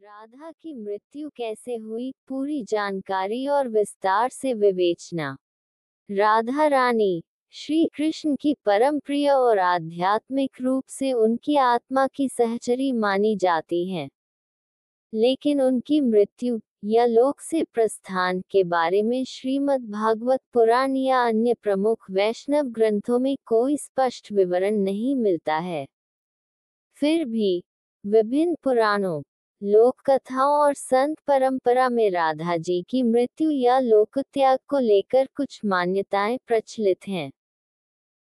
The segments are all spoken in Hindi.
राधा की मृत्यु कैसे हुई, पूरी जानकारी और विस्तार से विवेचना। राधा रानी श्री कृष्ण की परम प्रिय और आध्यात्मिक रूप से उनकी आत्मा की सहचरी मानी जाती हैं। लेकिन उनकी मृत्यु या लोक से प्रस्थान के बारे में श्रीमद् भागवत पुराण या अन्य प्रमुख वैष्णव ग्रंथों में कोई स्पष्ट विवरण नहीं मिलता है। फिर भी विभिन्न पुराणों, लोक कथाओं और संत परंपरा में राधा जी की मृत्यु या लोकत्याग को लेकर कुछ मान्यताएं प्रचलित हैं।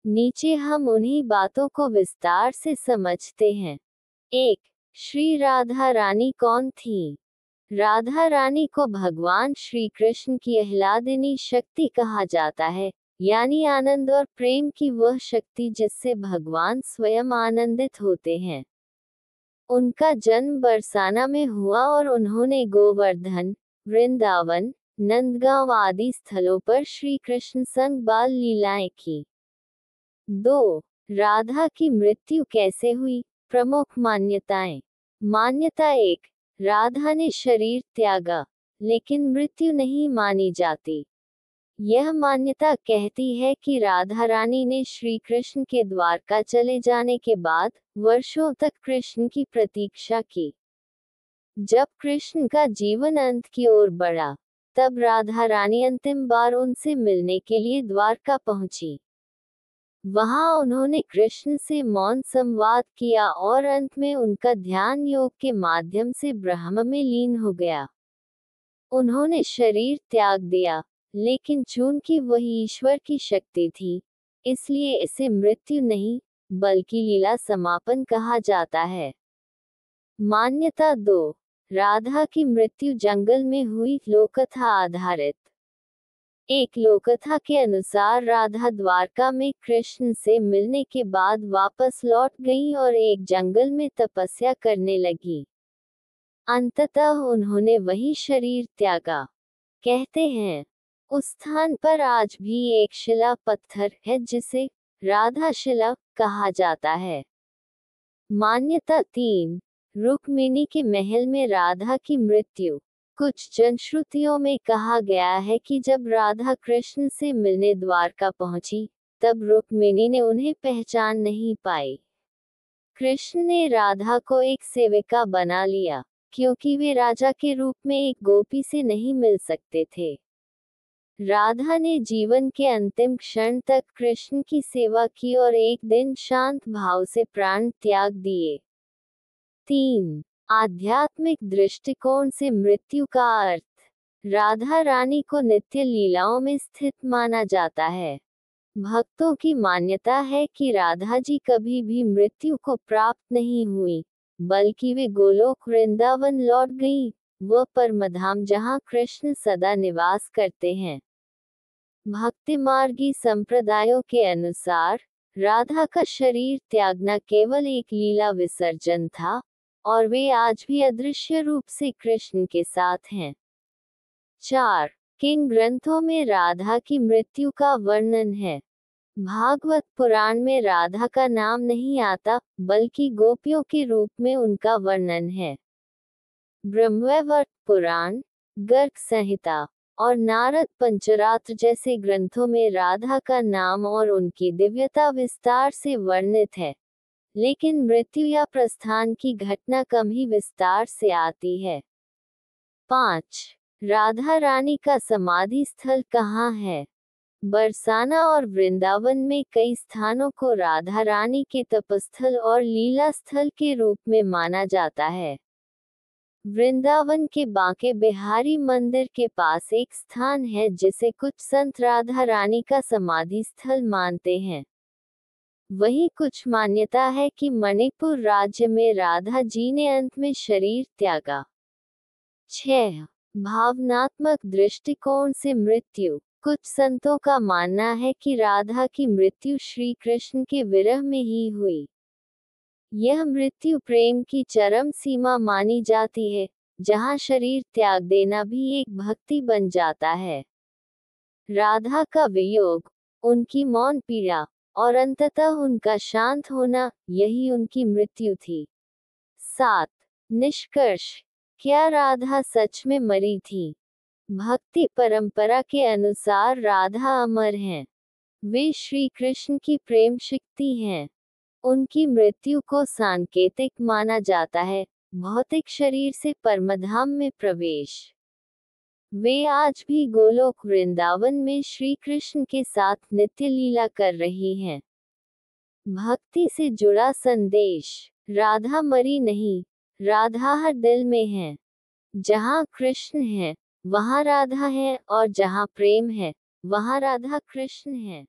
नीचे हम उन्हीं बातों को विस्तार से समझते हैं। 1. श्री राधा रानी कौन थी? राधा रानी को भगवान श्री कृष्ण की आह्लादिनी शक्ति कहा जाता है, यानी आनंद और प्रेम की वह शक्ति जिससे भगवान स्वयं आनंदित होते हैं। उनका जन्म बरसाना में हुआ और उन्होंने गोवर्धन, वृंदावन, नंदगांव आदि स्थलों पर श्री कृष्ण संग बाल लीलाएं की। 2. राधा की मृत्यु कैसे हुई? प्रमुख मान्यताएं। मान्यता 1. राधा ने शरीर त्यागा, लेकिन मृत्यु नहीं मानी जाती। यह मान्यता कहती है कि राधा रानी ने श्री कृष्ण के द्वारका चले जाने के बाद वर्षों तक कृष्ण की प्रतीक्षा की। जब कृष्ण का जीवन अंत की ओर बढ़ा, तब राधा रानी अंतिम बार उनसे मिलने के लिए द्वारका पहुंची। वहां उन्होंने कृष्ण से मौन संवाद किया और अंत में उनका ध्यान योग के माध्यम से ब्रह्म में लीन हो गया। उन्होंने शरीर त्याग दिया, लेकिन चूंकि वही ईश्वर की शक्ति थी, इसलिए इसे मृत्यु नहीं, बल्कि लीला समापन कहा जाता है। मान्यता 2. राधा की मृत्यु जंगल में हुई, लोककथा आधारित। एक लोककथा के अनुसार राधा द्वारका में कृष्ण से मिलने के बाद वापस लौट गईं और एक जंगल में तपस्या करने लगी। अंततः उन्होंने वही शरीर त्यागा। कहते हैं, उस स्थान पर आज भी एक शिला पत्थर है जिसे राधा शिला कहा जाता है। मान्यता 3. रुक्मिणी के महल में राधा की मृत्यु। कुछ जनश्रुतियों में कहा गया है कि जब राधा कृष्ण से मिलने द्वारका पहुंची, तब रुक्मिणी ने उन्हें पहचान नहीं पाई। कृष्ण ने राधा को एक सेविका बना लिया, क्योंकि वे राजा के रूप में एक गोपी से नहीं मिल सकते थे। राधा ने जीवन के अंतिम क्षण तक कृष्ण की सेवा की और एक दिन शांत भाव से प्राण त्याग दिए। 3. आध्यात्मिक दृष्टिकोण से मृत्यु का अर्थ। राधा रानी को नित्य लीलाओं में स्थित माना जाता है। भक्तों की मान्यता है कि राधा जी कभी भी मृत्यु को प्राप्त नहीं हुई, बल्कि वे गोलोक वृंदावन लौट गईं, वह परमधाम जहां कृष्ण सदा निवास करते हैं। भक्तिमार्गी संप्रदायों के अनुसार राधा का शरीर त्यागना केवल एक लीला विसर्जन था, और वे आज भी अदृश्य रूप से कृष्ण के साथ हैं। 4. किन ग्रंथों में राधा की मृत्यु का वर्णन है? भागवत पुराण में राधा का नाम नहीं आता, बल्कि गोपियों के रूप में उनका वर्णन है। ब्रह्मवैवर्त पुराण, गर्ग संहिता और नारद पंचरात्र जैसे ग्रंथों में राधा का नाम और उनकी दिव्यता विस्तार से वर्णित है, लेकिन मृत्यु या प्रस्थान की घटना कम ही विस्तार से आती है। 5. राधा रानी का समाधि स्थल कहाँ है? बरसाना और वृंदावन में कई स्थानों को राधा रानी के तपस्थल और लीला स्थल के रूप में माना जाता है। वृंदावन के बांके बिहारी मंदिर के पास एक स्थान है जिसे कुछ संत राधा रानी का समाधि स्थल मानते हैं। वहीं कुछ मान्यता है कि मणिपुर राज्य में राधा जी ने अंत में शरीर त्यागा। 6. भावनात्मक दृष्टिकोण से मृत्यु। कुछ संतों का मानना है कि राधा की मृत्यु श्री कृष्ण के विरह में ही हुई। यह मृत्यु प्रेम की चरम सीमा मानी जाती है, जहां शरीर त्याग देना भी एक भक्ति बन जाता है। राधा का वियोग, उनकी मौन पीड़ा और अंततः उनका शांत होना, यही उनकी मृत्यु थी। 7. निष्कर्ष। क्या राधा सच में मरी थी? भक्ति परंपरा के अनुसार राधा अमर हैं। वे श्री कृष्ण की प्रेम शक्ति हैं। उनकी मृत्यु को सांकेतिक माना जाता है, भौतिक शरीर से परमधाम में प्रवेश। वे आज भी गोलोक वृंदावन में श्री कृष्ण के साथ नित्य लीला कर रही हैं। भक्ति से जुड़ा संदेश। राधा मरी नहीं, राधा हर दिल में है। जहाँ कृष्ण है, वहाँ राधा है, और जहाँ प्रेम है, वहाँ राधा कृष्ण है।